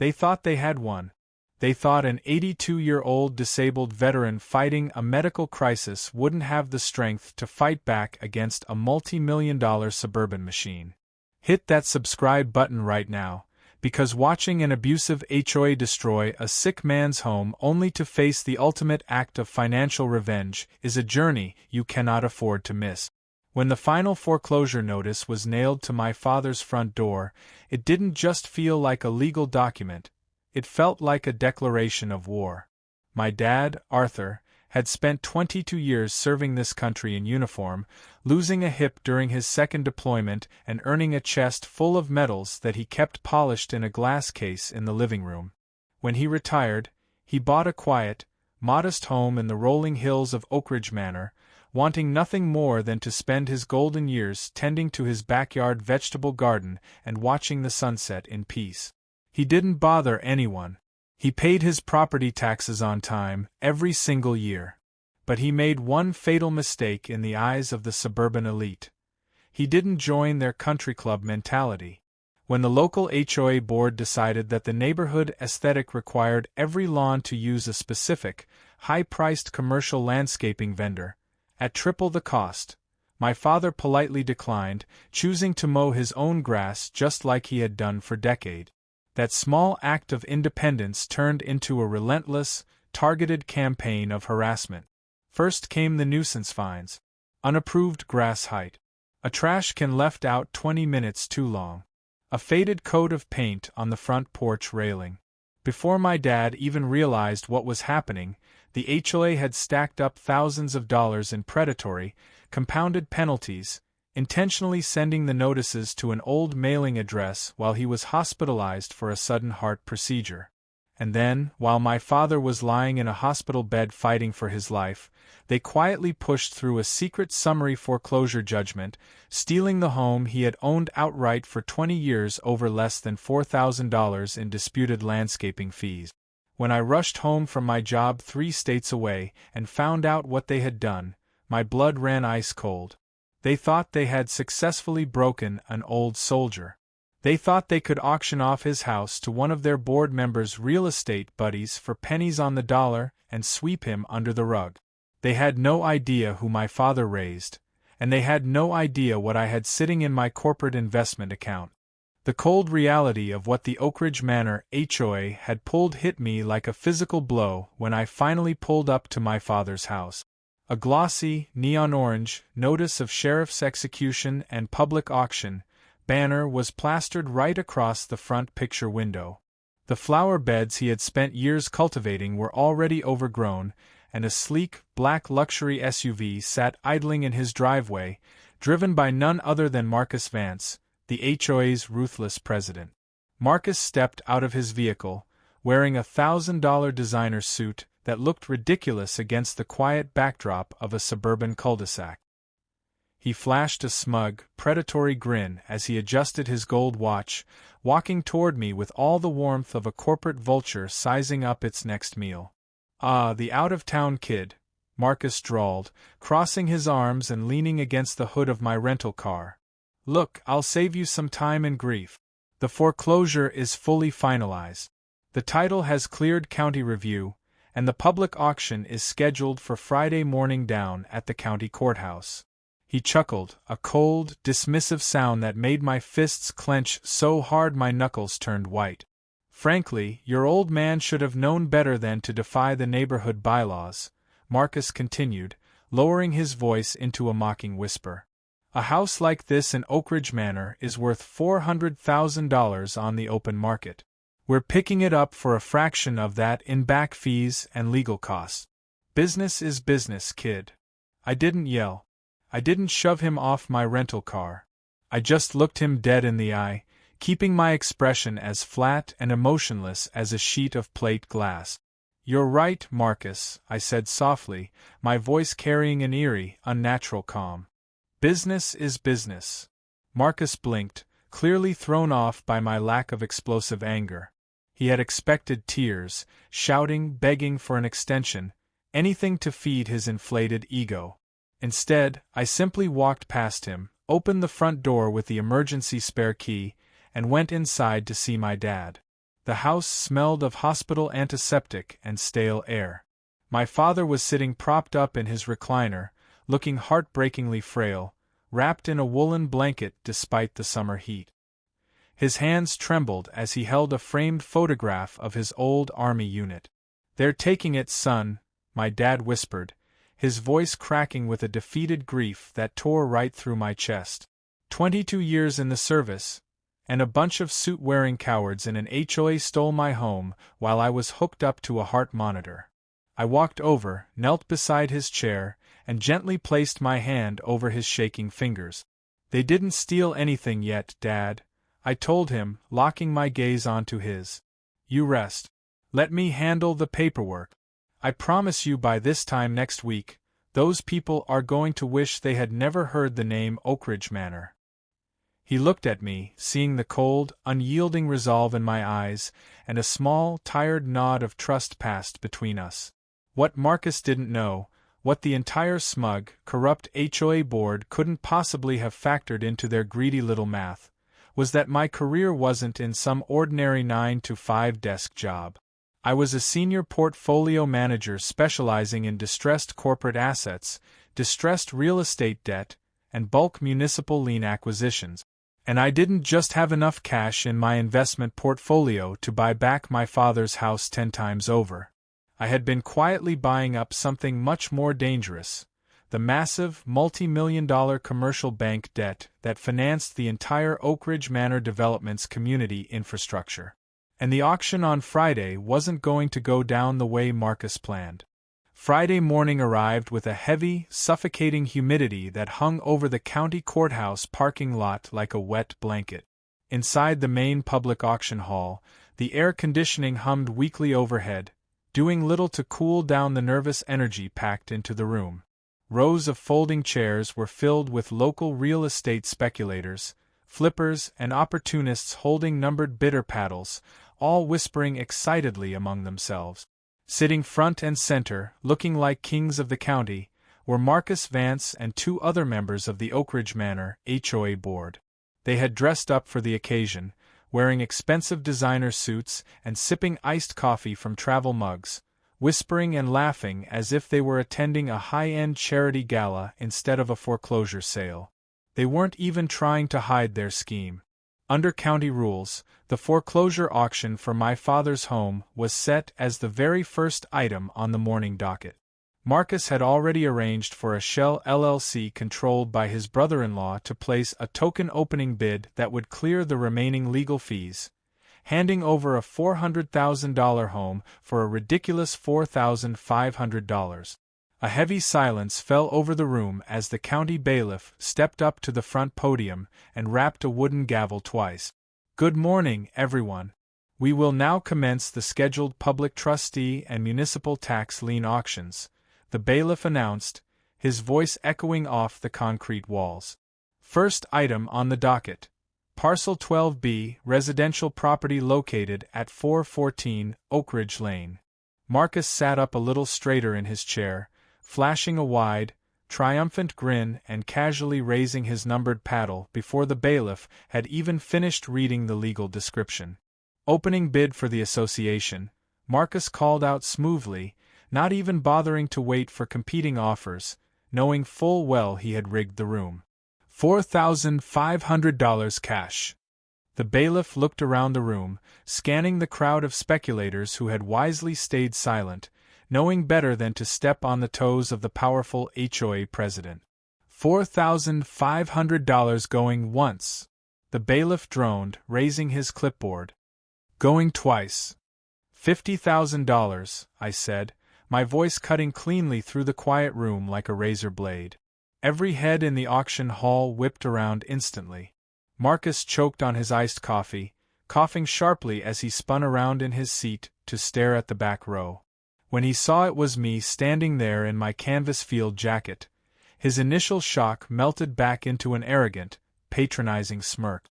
They thought they had won. They thought an 82-year-old disabled veteran fighting a medical crisis wouldn't have the strength to fight back against a multi-million-dollar suburban machine. Hit that subscribe button right now, because watching an abusive HOA destroy a sick man's home only to face the ultimate act of financial revenge is a journey you cannot afford to miss. When the final foreclosure notice was nailed to my father's front door, it didn't just feel like a legal document, it felt like a declaration of war. My dad, Arthur, had spent 22 years serving this country in uniform, losing a hip during his second deployment and earning a chest full of medals that he kept polished in a glass case in the living room. When he retired, he bought a quiet, modest home in the rolling hills of Oakridge Manor, wanting nothing more than to spend his golden years tending to his backyard vegetable garden and watching the sunset in peace. He didn't bother anyone. He paid his property taxes on time, every single year. But he made one fatal mistake in the eyes of the suburban elite. He didn't join their country club mentality. When the local HOA board decided that the neighborhood aesthetic required every lawn to use a specific, high-priced commercial landscaping vendor, at triple the cost, my father politely declined, choosing to mow his own grass just like he had done for decades. That small act of independence turned into a relentless, targeted campaign of harassment. First came the nuisance fines. Unapproved grass height. A trash can left out 20 minutes too long. A faded coat of paint on the front porch railing. Before my dad even realized what was happening, the HOA had stacked up thousands of dollars in predatory, compounded penalties, intentionally sending the notices to an old mailing address while he was hospitalized for a sudden heart procedure. And then, while my father was lying in a hospital bed fighting for his life, they quietly pushed through a secret summary foreclosure judgment, stealing the home he had owned outright for 20 years over less than $4,000 in disputed landscaping fees. When I rushed home from my job 3 states away and found out what they had done, my blood ran ice cold. They thought they had successfully broken an old soldier. They thought they could auction off his house to one of their board members' real estate buddies for pennies on the dollar and sweep him under the rug. They had no idea who my father raised, and they had no idea what I had sitting in my corporate investment account. The cold reality of what the Oakridge Manor HOA had pulled hit me like a physical blow when I finally pulled up to my father's house. A glossy, neon-orange notice of sheriff's execution and public auction banner was plastered right across the front picture window. The flower beds he had spent years cultivating were already overgrown, and a sleek, black luxury SUV sat idling in his driveway, driven by none other than Marcus Vance, the HOA's ruthless president. Marcus stepped out of his vehicle, wearing a $1,000 designer suit that looked ridiculous against the quiet backdrop of a suburban cul-de-sac. He flashed a smug, predatory grin as he adjusted his gold watch, walking toward me with all the warmth of a corporate vulture sizing up its next meal. "Ah, the out-of-town kid," Marcus drawled, crossing his arms and leaning against the hood of my rental car. "Look, I'll save you some time and grief. The foreclosure is fully finalized. The title has cleared county review, and the public auction is scheduled for Friday morning down at the county courthouse." He chuckled, a cold, dismissive sound that made my fists clench so hard my knuckles turned white. "Frankly, your old man should have known better than to defy the neighborhood bylaws," Marcus continued, lowering his voice into a mocking whisper. "A house like this in Oakridge Manor is worth $400,000 on the open market. We're picking it up for a fraction of that in back fees and legal costs. Business is business, kid." I didn't yell. I didn't shove him off my rental car. I just looked him dead in the eye, keeping my expression as flat and emotionless as a sheet of plate glass. "You're right, Marcus," I said softly, my voice carrying an eerie, unnatural calm. "Business is business." Marcus blinked, clearly thrown off by my lack of explosive anger. He had expected tears, shouting, begging for an extension, anything to feed his inflated ego. Instead, I simply walked past him, opened the front door with the emergency spare key, and went inside to see my dad. The house smelled of hospital antiseptic and stale air. My father was sitting propped up in his recliner, looking heartbreakingly frail, wrapped in a woolen blanket despite the summer heat. His hands trembled as he held a framed photograph of his old army unit. "They're taking it, son," my dad whispered, his voice cracking with a defeated grief that tore right through my chest. 22 years in the service, and a bunch of suit-wearing cowards in an HOA stole my home while I was hooked up to a heart monitor. I walked over, knelt beside his chair, and gently placed my hand over his shaking fingers. "They didn't steal anything yet, Dad," I told him, locking my gaze onto his. "You rest. Let me handle the paperwork. I promise you by this time next week, those people are going to wish they had never heard the name Oakridge Manor." He looked at me, seeing the cold, unyielding resolve in my eyes, and a small, tired nod of trust passed between us. What Marcus didn't know, what the entire smug, corrupt HOA board couldn't possibly have factored into their greedy little math, was that my career wasn't in some ordinary 9-to-5 desk job. I was a senior portfolio manager specializing in distressed corporate assets, distressed real estate debt, and bulk municipal lien acquisitions. And I didn't just have enough cash in my investment portfolio to buy back my father's house 10 times over. I had been quietly buying up something much more dangerous, the massive, multi-million-dollar commercial bank debt that financed the entire Oakridge Manor Development's community infrastructure. And the auction on Friday wasn't going to go down the way Marcus planned. Friday morning arrived with a heavy, suffocating humidity that hung over the county courthouse parking lot like a wet blanket. Inside the main public auction hall, the air conditioning hummed weakly overhead, doing little to cool down the nervous energy packed into the room. Rows of folding chairs were filled with local real estate speculators, flippers, and opportunists holding numbered bidder paddles, all whispering excitedly among themselves. Sitting front and center, looking like kings of the county, were Marcus Vance and 2 other members of the Oakridge Manor HOA board. They had dressed up for the occasion, wearing expensive designer suits and sipping iced coffee from travel mugs, whispering and laughing as if they were attending a high-end charity gala instead of a foreclosure sale. They weren't even trying to hide their scheme. Under county rules, the foreclosure auction for my father's home was set as the very first item on the morning docket. Marcus had already arranged for a shell LLC controlled by his brother-in-law to place a token opening bid that would clear the remaining legal fees, handing over a $400,000 home for a ridiculous $4,500. A heavy silence fell over the room as the county bailiff stepped up to the front podium and rapped a wooden gavel twice. "Good morning, everyone. We will now commence the scheduled public trustee and municipal tax lien auctions," the bailiff announced, his voice echoing off the concrete walls. "First item on the docket. Parcel 12B, residential property located at 414 Oakridge Lane." Marcus sat up a little straighter in his chair, flashing a wide, triumphant grin and casually raising his numbered paddle before the bailiff had even finished reading the legal description. "Opening bid for the association," Marcus called out smoothly, not even bothering to wait for competing offers, knowing full well he had rigged the room. $4,500 cash. The bailiff looked around the room, scanning the crowd of speculators who had wisely stayed silent, knowing better than to step on the toes of the powerful HOA president. $4,500 going once. The bailiff droned, raising his clipboard. "Going twice." $50,000, I said, my voice cutting cleanly through the quiet room like a razor blade. Every head in the auction hall whipped around instantly. Marcus choked on his iced coffee, coughing sharply as he spun around in his seat to stare at the back row. When he saw it was me standing there in my canvas field jacket, his initial shock melted back into an arrogant, patronizing smirk.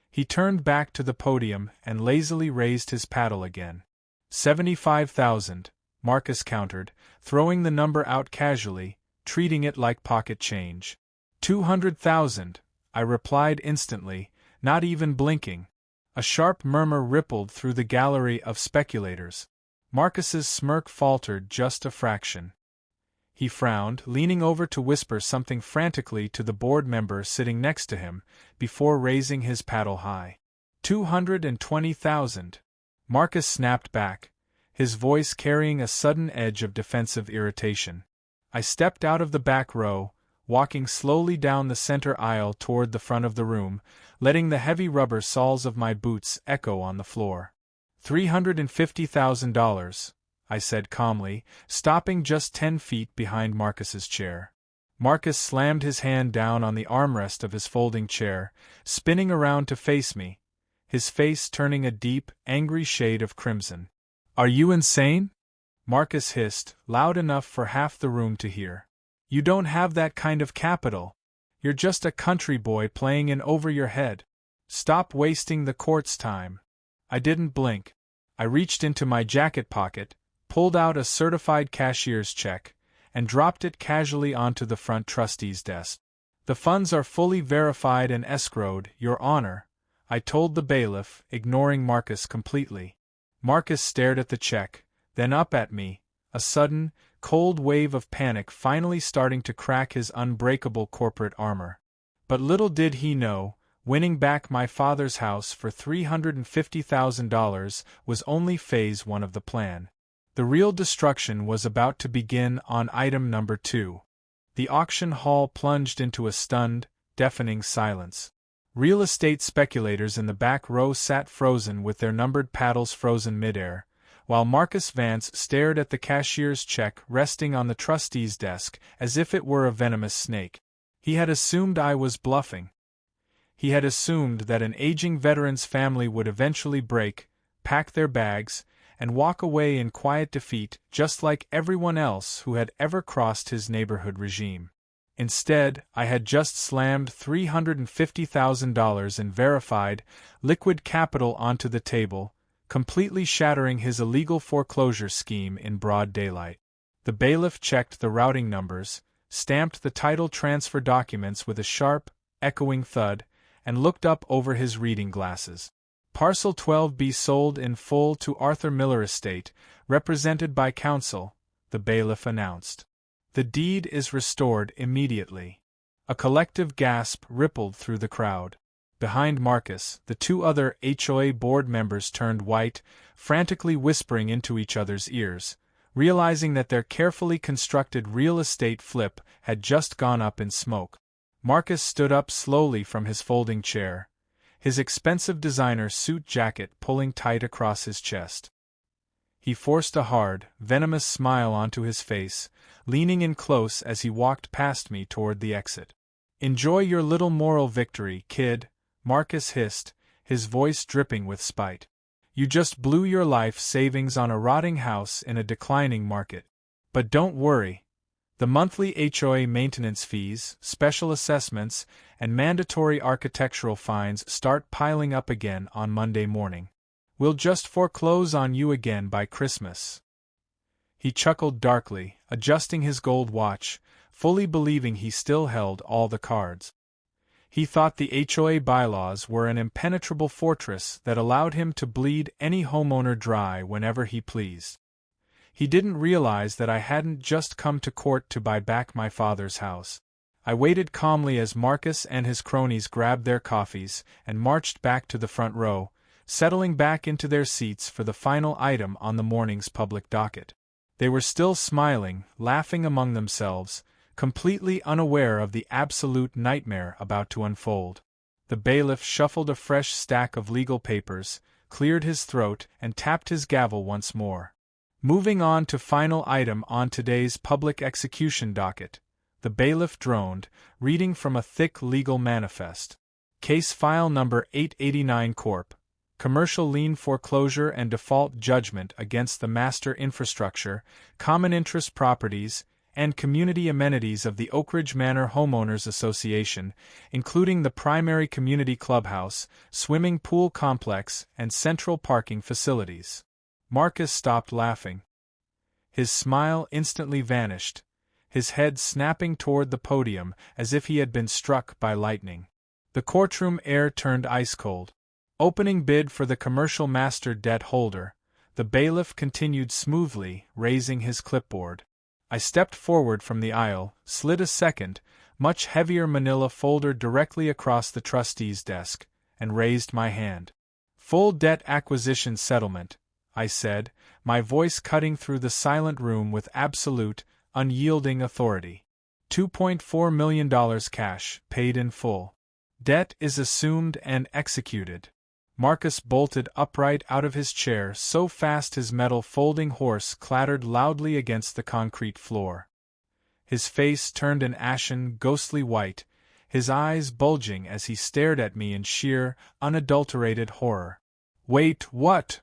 He turned back to the podium and lazily raised his paddle again. 75,000, Marcus countered, throwing the number out casually, treating it like pocket change. 200,000, I replied instantly, not even blinking. A sharp murmur rippled through the gallery of speculators. Marcus's smirk faltered just a fraction. He frowned, leaning over to whisper something frantically to the board member sitting next to him, before raising his paddle high. 220,000. Marcus snapped back, his voice carrying a sudden edge of defensive irritation. I stepped out of the back row, walking slowly down the center aisle toward the front of the room, letting the heavy rubber soles of my boots echo on the floor. $350,000, I said calmly, stopping just 10 feet behind Marcus's chair. Marcus slammed his hand down on the armrest of his folding chair, spinning around to face me, his face turning a deep, angry shade of crimson. "Are you insane?" Marcus hissed, loud enough for half the room to hear. "You don't have that kind of capital. You're just a country boy playing in over your head. Stop wasting the court's time." I didn't blink. I reached into my jacket pocket, pulled out a certified cashier's check, and dropped it casually onto the front trustee's desk. "The funds are fully verified and escrowed, Your Honor," I told the bailiff, ignoring Marcus completely. Marcus stared at the check, then up at me, a sudden, cold wave of panic finally starting to crack his unbreakable corporate armor. But little did he know, winning back my father's house for $350,000 was only phase 1 of the plan. The real destruction was about to begin on item number 2. The auction hall plunged into a stunned, deafening silence. Real estate speculators in the back row sat frozen with their numbered paddles frozen midair, while Marcus Vance stared at the cashier's check resting on the trustee's desk as if it were a venomous snake. He had assumed I was bluffing. He had assumed that an aging veteran's family would eventually break, pack their bags, and walk away in quiet defeat just like everyone else who had ever crossed his neighborhood regime. Instead, I had just slammed $350,000 in verified, liquid capital onto the table, completely shattering his illegal foreclosure scheme in broad daylight. The bailiff checked the routing numbers, stamped the title transfer documents with a sharp, echoing thud, and looked up over his reading glasses. Parcel 12B sold in full to Arthur Miller Estate, represented by counsel, the bailiff announced. The deed is restored immediately. A collective gasp rippled through the crowd. Behind Marcus, the 2 other HOA board members turned white, frantically whispering into each other's ears, realizing that their carefully constructed real estate flip had just gone up in smoke. Marcus stood up slowly from his folding chair, his expensive designer suit jacket pulling tight across his chest. He forced a hard, venomous smile onto his face, leaning in close as he walked past me toward the exit. "Enjoy your little moral victory, kid," Marcus hissed, his voice dripping with spite. "You just blew your life savings on a rotting house in a declining market. But don't worry. The monthly HOA maintenance fees, special assessments, and mandatory architectural fines start piling up again on Monday morning. We'll just foreclose on you again by Christmas." He chuckled darkly, adjusting his gold watch, fully believing he still held all the cards. He thought the HOA bylaws were an impenetrable fortress that allowed him to bleed any homeowner dry whenever he pleased. He didn't realize that I hadn't just come to court to buy back my father's house. I waited calmly as Marcus and his cronies grabbed their coffees and marched back to the front row, settling back into their seats for the final item on the morning's public docket. They were still smiling, laughing among themselves, completely unaware of the absolute nightmare about to unfold. The bailiff shuffled a fresh stack of legal papers, cleared his throat, and tapped his gavel once more. "Moving on to final item on today's public execution docket," the bailiff droned, reading from a thick legal manifest. "Case file number 889 Corp. Commercial lien foreclosure and default judgment against the master infrastructure, common interest properties, and community amenities of the Oakridge Manor Homeowners Association, including the primary community clubhouse, swimming pool complex, and central parking facilities." Marcus stopped laughing. His smile instantly vanished, his head snapping toward the podium as if he had been struck by lightning. The courtroom air turned ice cold. Opening bid for the commercial master debt holder, the bailiff continued smoothly, raising his clipboard. I stepped forward from the aisle, slid a second, much heavier manila folder directly across the trustee's desk, and raised my hand. Full debt acquisition settlement, I said, my voice cutting through the silent room with absolute, unyielding authority. $2.4 million cash, paid in full. Debt is assumed and executed. Marcus bolted upright out of his chair so fast his metal folding horse clattered loudly against the concrete floor. His face turned an ashen, ghostly white, his eyes bulging as he stared at me in sheer, unadulterated horror. "Wait, what?"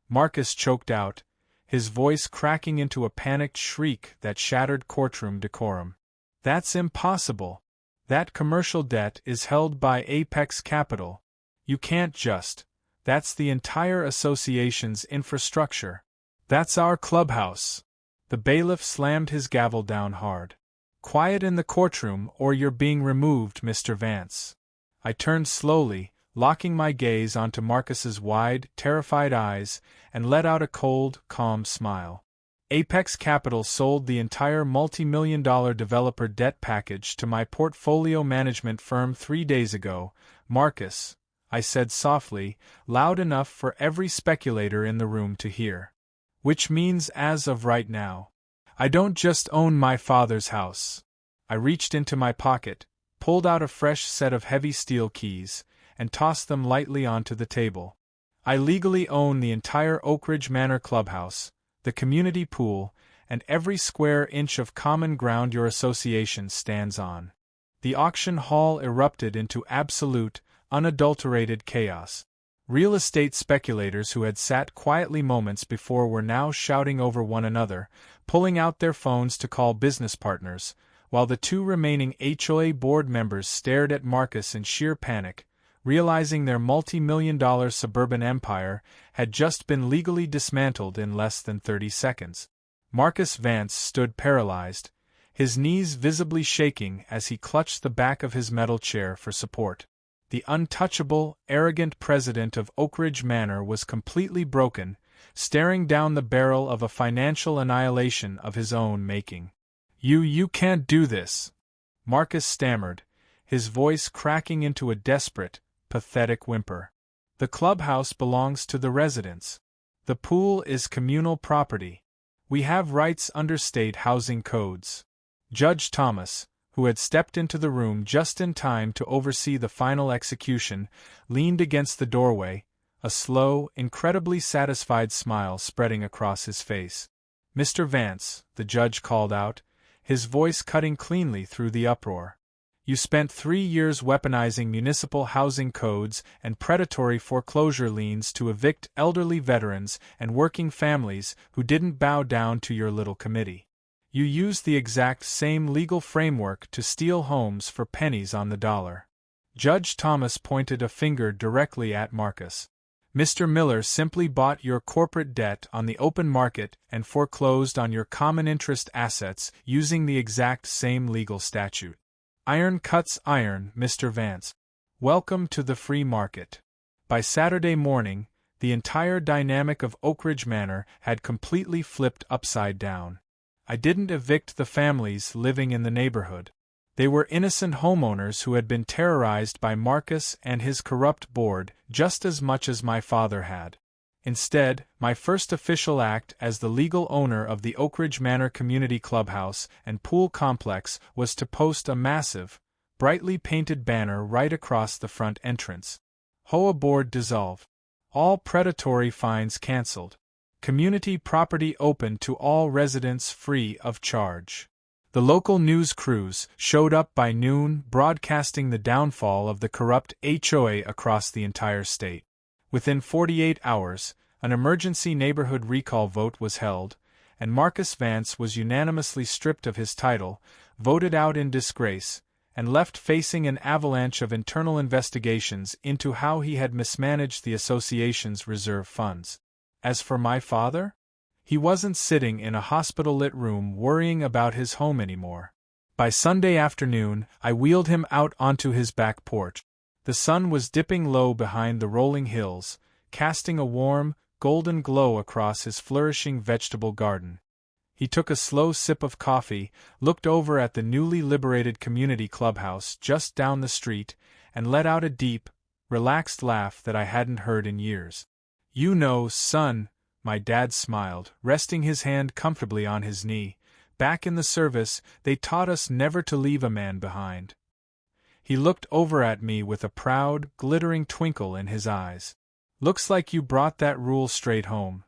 Marcus choked out, his voice cracking into a panicked shriek that shattered courtroom decorum. "That's impossible. That commercial debt is held by Apex Capital. You can't just. That's the entire association's infrastructure. That's our clubhouse." The bailiff slammed his gavel down hard. "Quiet in the courtroom or you're being removed, Mr. Vance." I turned slowly, locking my gaze onto Marcus's wide, terrified eyes, and let out a cold, calm smile. Apex Capital sold the entire multi-million-dollar developer debt package to my portfolio management firm 3 days ago, Marcus, I said softly, loud enough for every speculator in the room to hear. "Which means as of right now, I don't just own my father's house." I reached into my pocket, pulled out a fresh set of heavy steel keys, and tossed them lightly onto the table. "I legally own the entire Oakridge Manor clubhouse, the community pool, and every square inch of common ground your association stands on." The auction hall erupted into absolute, unadulterated chaos. Real estate speculators who had sat quietly moments before were now shouting over one another, pulling out their phones to call business partners, while the 2 remaining HOA board members stared at Marcus in sheer panic, realizing their multi-million-dollar suburban empire had just been legally dismantled in less than 30 seconds. Marcus Vance stood paralyzed, his knees visibly shaking as he clutched the back of his metal chair for support. The untouchable, arrogant president of Oakridge Manor was completely broken, staring down the barrel of a financial annihilation of his own making. You can't do this," Marcus stammered, his voice cracking into a desperate, pathetic whimper. "The clubhouse belongs to the residents. The pool is communal property. We have rights under state housing codes." Judge Thomas, who had stepped into the room just in time to oversee the final execution, leaned against the doorway, a slow, incredibly satisfied smile spreading across his face. "Mr. Vance," the judge called out, his voice cutting cleanly through the uproar. "You spent 3 years weaponizing municipal housing codes and predatory foreclosure liens to evict elderly veterans and working families who didn't bow down to your little committee. You used the exact same legal framework to steal homes for pennies on the dollar." Judge Thomas pointed a finger directly at Marcus. "Mr. Miller simply bought your corporate debt on the open market and foreclosed on your common interest assets using the exact same legal statute. Iron cuts iron, Mr. Vance. Welcome to the free market." By Saturday morning, the entire dynamic of Oakridge Manor had completely flipped upside down. I didn't evict the families living in the neighborhood. They were innocent homeowners who had been terrorized by Marcus and his corrupt board just as much as my father had. Instead, my first official act as the legal owner of the Oakridge Manor Community Clubhouse and Pool Complex was to post a massive, brightly painted banner right across the front entrance. HOA board dissolve. All predatory fines cancelled. Community property open to all residents free of charge. The local news crews showed up by noon, broadcasting the downfall of the corrupt HOA across the entire state. Within 48 hours, an emergency neighborhood recall vote was held, and Marcus Vance was unanimously stripped of his title, voted out in disgrace, and left facing an avalanche of internal investigations into how he had mismanaged the association's reserve funds. As for my father? He wasn't sitting in a hospital-lit room worrying about his home anymore. By Sunday afternoon, I wheeled him out onto his back porch. The sun was dipping low behind the rolling hills, casting a warm, golden glow across his flourishing vegetable garden. He took a slow sip of coffee, looked over at the newly liberated community clubhouse just down the street, and let out a deep, relaxed laugh that I hadn't heard in years. "You know, son," my dad smiled, resting his hand comfortably on his knee, "back in the service, they taught us never to leave a man behind." He looked over at me with a proud, glittering twinkle in his eyes. "Looks like you brought that rule straight home,"